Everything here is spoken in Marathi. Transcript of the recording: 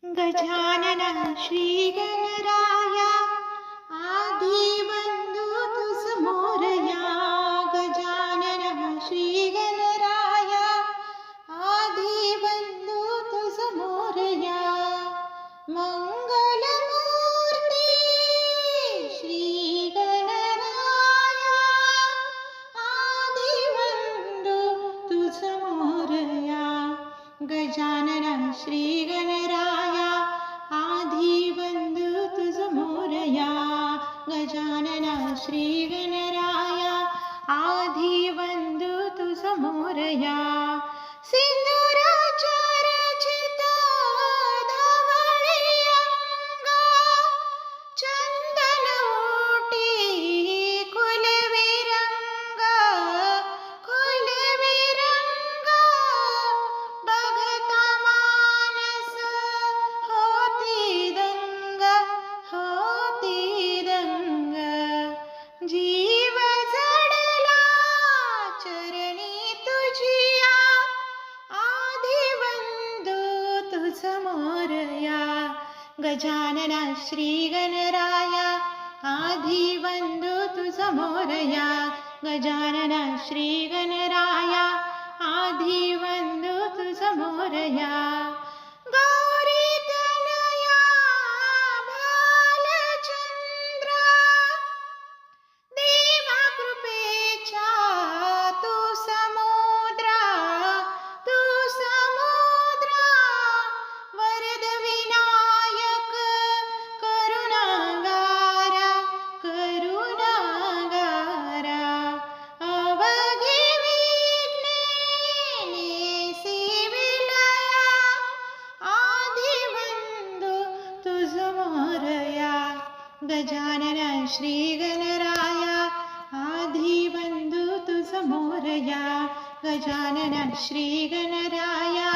गजानन श्री गणराया आधी बंधू तुझ मोरया. गजानन श्री गणराया आधी बंधू तुझ मोरया. मंगल मूर्ती श्री गणराया आधी बंधू तुझ मोरया. गजानन श्री गणराया आधी बंधू तुझ मोरया. गजानन श्री गणराया आधी बंधू तुझ मोरया. सिंदूराच्या रचित धवळी अंगा चंदन ओटी खुलवी रंग बघता मानस होती दंग जीव जडला चरणी तुझिया आधी बंधू तुझ मोरया. गजानन श्री गणराया आधी बंधू तुझ मोरया. गजानन श्री गणराया आधी बंधू तुझ मोरया. गौरी तनया भालचंद्र देवा कृपेचा तू समुद्रा वरद विनायक करुणागारा अवघे विघ्ने नेसिविलया आधी बंधू तुझ मोरया. गजानन श्री गणराया आधी बंधू तुझ मोरया. गजानन श्री गणराया